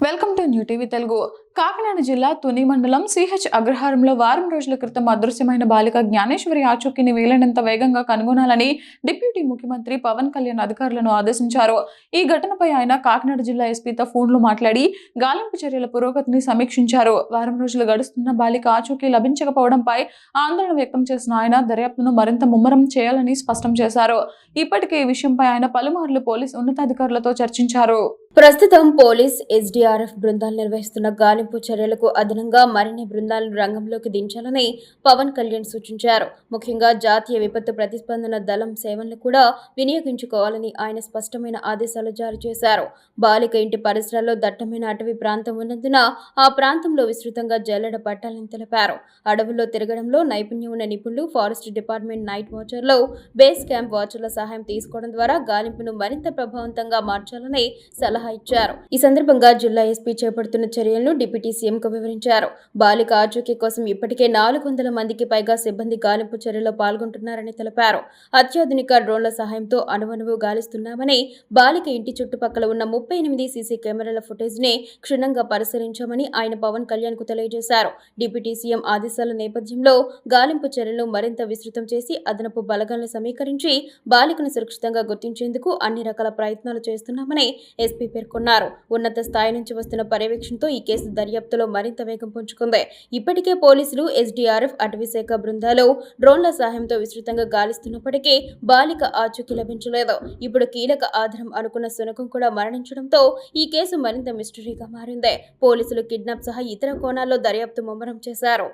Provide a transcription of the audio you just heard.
Welcome to new TV Telugu. Kakinada జిల్లా తుని మండలం CH అగ్రహారంలో వారం రోజుల క్రితం అదృశ్యమైన బాలిక జ్ఞానేశ్వరి ఆచూకీని వీలైనంత వేగంగా కనుగొనాలని డిప్యూటీ ముఖ్యమంత్రి పవన్ కళ్యాణ్ అధికారులను ఆదేశించారు. ఈ ఘటనపై ఆయన కాకినాడ జిల్లా ఎస్పీతో ఫోన్లో మాట్లాడి గాలింపు చర్యల పురోగతిని సమీక్షించారు. వారం రోజులు గడుస్తున్న బాలిక ఆచూకీ లభించకపోవడంపై ఆందోళన వ్యక్తం చేసిన ఆయన దర్యాప్తును మరింత ముమ్మరం చేయాలని స్పష్టం చేశారు. ఇప్పటికే ఈ విషయంపై ఆయన పలుమార్లు పోలీసు ఉన్నతాధికారులతో చర్చించారు. ప్రస్తుతం పోలీస్, ఎస్డీఆర్ఎఫ్ బృందాలు నిర్వహిస్తున్న గాలింపు చర్యలకు అదనంగా మరిన్ని బృందాలను రంగంలోకి దించాలని పవన్ కళ్యాణ్ సూచించారు. ముఖ్యంగా జాతీయ విపత్తు ప్రతిస్పందన దళం సేవలను కూడా వినియోగించుకోవాలని ఆయన స్పష్టమైన ఆదేశాలు జారీ చేశారు. బాలిక ఇంటి పరిసరాల్లో దట్టమైన అటవీ ప్రాంతం ఉన్నందున ఆ ప్రాంతంలో విస్తృతంగా జల్లెడ పట్టాలని తెలిపారు. అడవుల్లో తిరగడంలో నైపుణ్యం ఉన్న నిపుణులు, ఫారెస్ట్ డిపార్ట్మెంట్ నైట్ వాచర్లు, బేస్ క్యాంప్ వాచర్ల సహాయం తీసుకోవడం ద్వారా గాలింపును మరింత ప్రభావవంతంగా మార్చాలని సలహా ఇచ్చారు. ఈ సందర్భంగా జిల్లా ఎస్పీ చేపడుతున్న చర్యలను డిప్యూటీ సీఎంకు వివరించారు. బాలిక ఆచూకీ కోసం ఇప్పటికే 400 మందికి పైగా సిబ్బంది గాలింపు చర్యలో పాల్గొంటున్నారని తెలిపారు. అత్యాధునిక డ్రోన్ల సహాయంతో అణువణువు గాలిస్తున్నామని, బాలిక ఇంటి చుట్టుపక్కల ఉన్న 38 సీసీ కెమెరాల ఫుటేజ్ ని క్షుణ్ణంగా పరిశీలించామని ఆయన పవన్ కళ్యాణ్ కు తెలియజేశారు. డిప్యూటీ సీఎం ఆదేశాల నేపథ్యంలో గాలింపు చర్యలను మరింత విస్తృతం చేసి అదనపు బలగాలను సమీకరించి బాలికను సురక్షితంగా గుర్తించేందుకు అన్ని రకాల ప్రయత్నాలు చేస్తున్నామని ఎస్పీ పేర్కొన్నారు. ఉన్నత స్థాయి నుంచి వస్తున్న పర్యవేక్షణతో ఈ కేసు దర్యాప్తులో మరింత వేగం పుంజుకుంది. ఇప్పటికే పోలీసులు, ఎస్డీఆర్ఎఫ్, అటవీశాఖ బృందాలు డ్రోన్ల సహాయంతో విస్తృతంగా గాలిస్తున్నప్పటికీ బాలిక ఆచూకీ లభించలేదు. ఇప్పుడు కీలక ఆధారం అనుకున్న శునకం కూడా మరణించడంతో ఈ కేసు మరింత మిస్టరీగా మారింది. పోలీసులు కిడ్నాప్ సహా ఇతర కోణాల్లో దర్యాప్తు ముమ్మరం చేశారు.